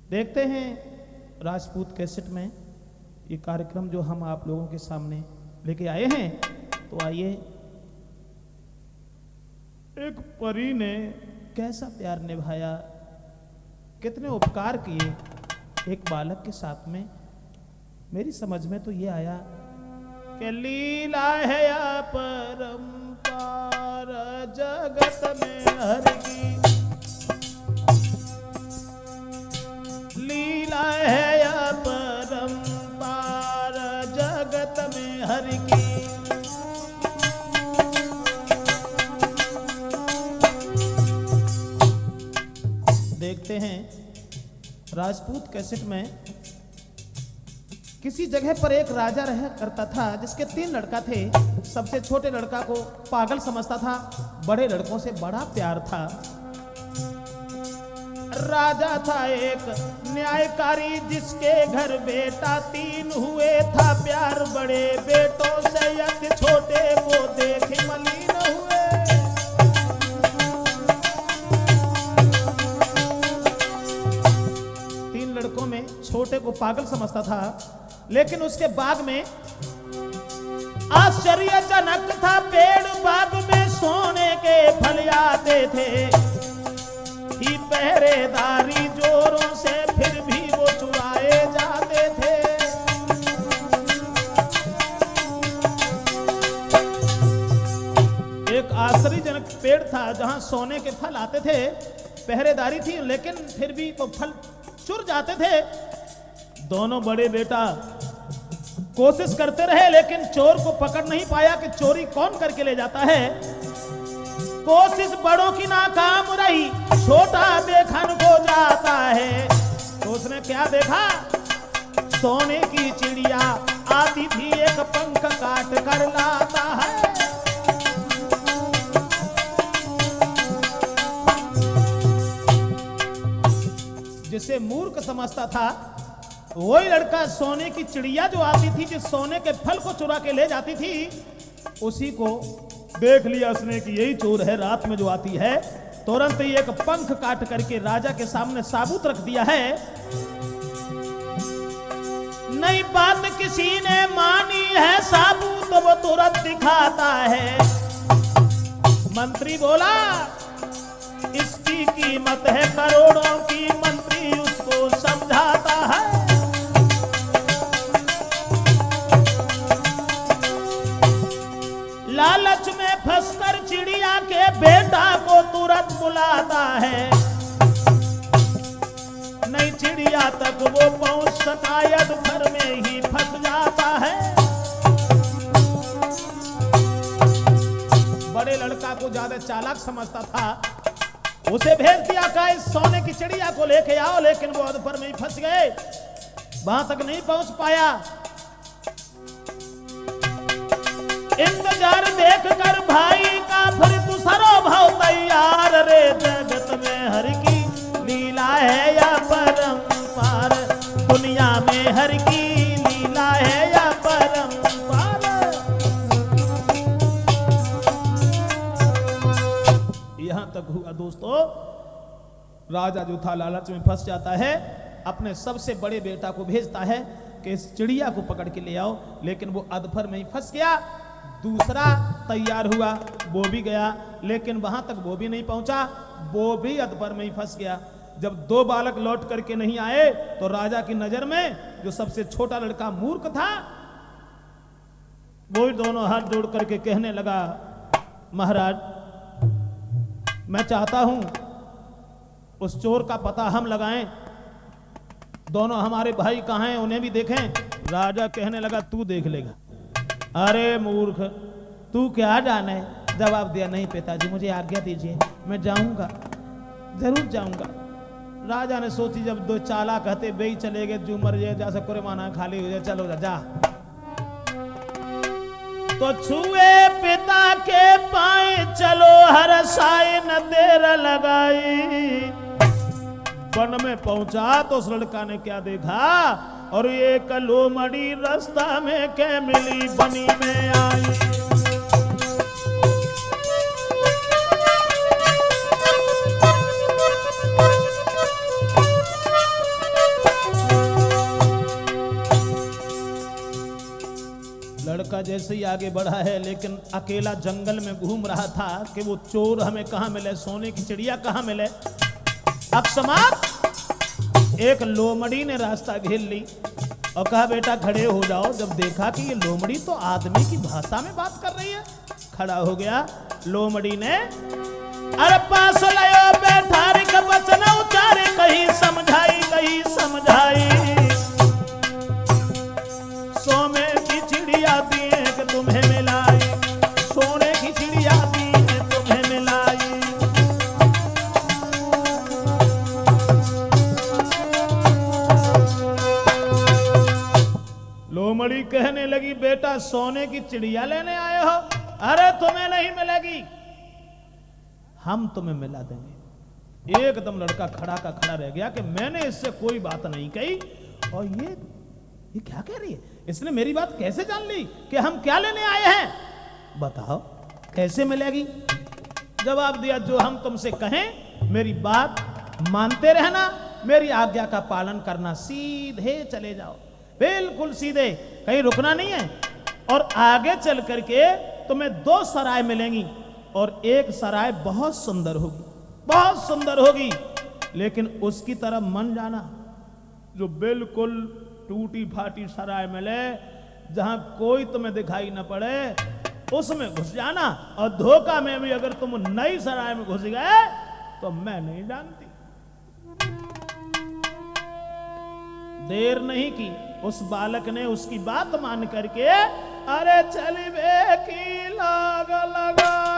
देखते हैं राजपूत कैसेट में ये कार्यक्रम जो हम आप लोगों के सामने लेके आए हैं। तो आइए, एक परी ने कैसा प्यार निभाया, कितने उपकार किए एक बालक के साथ में। मेरी समझ में तो ये आया कि लीला है अपरंपार जगत में हर की, लीला है अपरंपार जगत में हर की। देखते हैं राजपूत कैसेट में किसी जगह पर एक राजा रहा करता था जिसके 3 लड़का थे। सबसे छोटे लड़का को पागल समझता था, बड़े लड़कों से बड़ा प्यार था। राजा था एक न्यायकारी जिसके घर बेटा 3 हुए था प्यार बड़े बेटों से, यदि छोटे को देख मलिन हुए। लड़कों में छोटे को पागल समझता था, लेकिन उसके बाग में आश्चर्यजनक था, पेड़ बाग में सोने के फल आते थे। ही पहरेदारी जोरों से फिर भी वो चुराए जाते थे। एक आश्चर्यजनक पेड़ था जहां सोने के फल आते थे, पहरेदारी थी, लेकिन फिर भी वो फल चुर जाते थे। दोनों बड़े बेटा कोशिश करते रहे, लेकिन चोर को पकड़ नहीं पाया कि चोरी कौन करके ले जाता है। कोशिश बड़ों की नाकाम रही, छोटा बेखन हो जाता है। तो उसने क्या देखा, सोने की चिड़िया आती थी, एक पंख काट कर लाता है। जिसे मूर्ख समझता था, वही लड़का सोने की चिड़िया जो आती थी, जिस सोने के फल को चुरा के ले जाती थी, उसी को देख लिया उसने कि यही चोर है, रात में जो आती है। तुरंत ही एक पंख काट करके राजा के सामने साबूत रख दिया है। नई बात किसी ने मानी है, साबूत वो तुरंत दिखाता है। मंत्री बोला इसकी कीमत है करोड़ों की, मंत्री उसको समझाता है। लालच में फंसकर चिड़िया के बेटा को तुरंत बुलाता है। नहीं चिड़िया तक वो पहुंच सका, यद घर में ही फंस जाता है। बड़े लड़का को ज्यादा चालाक समझता था, उसे भेज दिया कि इस सोने की चिड़िया को लेके आओ, लेकिन वो अधपर में ही फंस गए, वहां तक नहीं पहुंच पाया। इंतजार देख कर भाई का फिर तू सरो भाव तैयार रे, जगत में हर की लीला है या परंपार, दुनिया में हर की लीला है या परंपार। यहां तक हुआ दोस्तों, राजा जो था लालच में फंस जाता है, अपने सबसे बड़े बेटा को भेजता है कि इस चिड़िया को पकड़ के ले आओ, लेकिन वो अधफर में ही फंस गया। दूसरा तैयार हुआ, वो भी गया, लेकिन वहां तक वो भी नहीं पहुंचा, वो भी अधफर में ही फंस गया। जब 2 बालक लौट करके नहीं आए, तो राजा की नजर में जो सबसे छोटा लड़का मूर्ख था, वो दोनों हाथ जोड़ करके कहने लगा, महाराज मैं चाहता हूं उस चोर का पता हम लगाएं, दोनों हमारे भाई कहां हैं उन्हें भी देखें। राजा कहने लगा तू देख लेगा। अरे मूर्ख, तू क्या जाने। जवाब दिया, नहीं पिताजी मुझे आज्ञा दीजिए, मैं जाऊंगा, जरूर जाऊंगा। राजा ने सोची जब 2 चाला कहते बे चले गए, जो मर जाए जा सकुरे माना खाली हो जाए, चलो जा। तो छुए पिता के पाए, चलो हर साए न देर लगाई। वन में पहुंचा तो उस लड़का ने क्या देखा, और ये कलोमड़ी रास्ता में के मिली बनी में आई। धोखा जैसे ही आगे बढ़ा है, लेकिन अकेला जंगल में घूम रहा था कि वो चोर हमें कहाँ मिले, सोने की चिड़िया कहाँ मिले। अकस्मात एक लोमड़ी ने रास्ता घेर ली और कहा बेटा खड़े हो जाओ। जब देखा कि ये लोमड़ी तो आदमी की भाषा में बात कर रही है, खड़ा हो गया। लोमड़ी ने अरे पास लायो बैठारी का वचन उचारे, कहीं समझाई कहीं समझाई। सोने की चिड़िया दिए कि तुम्हें मिलाई, सोने की चिड़िया दिए तुम्हें मिलाई। लोमड़ी कहने लगी बेटा सोने की चिड़िया लेने आए हो? अरे तुम्हें नहीं मिलेगी, हम तुम्हें मिला देंगे। एकदम लड़का खड़ा का खड़ा रह गया कि मैंने इससे कोई बात नहीं कही और ये क्या कह रही है, इसने मेरी बात कैसे जान ली कि हम क्या लेने आए हैं? बताओ कैसे मिलेगी? जवाब दिया जो हम तुमसे कहें मेरी बात मानते रहना, मेरी आज्ञा का पालन करना, सीधे चले जाओ, बिल्कुल सीधे, कहीं रुकना नहीं है। और आगे चल करके तुम्हें 2 सराय मिलेंगी और एक सराय बहुत सुंदर होगी, बहुत सुंदर होगी, लेकिन उसकी तरफ मन जाना जो बिल्कुल टूटी फाटी सराय मिले, जहां कोई तुम्हें दिखाई न पड़े, उसमें घुस जाना। और धोखा में भी अगर तुम नई सराय में घुस गए तो मैं नहीं जानती। देर नहीं की, उस बालक ने उसकी बात मान करके अरे चली बे की लाग लगा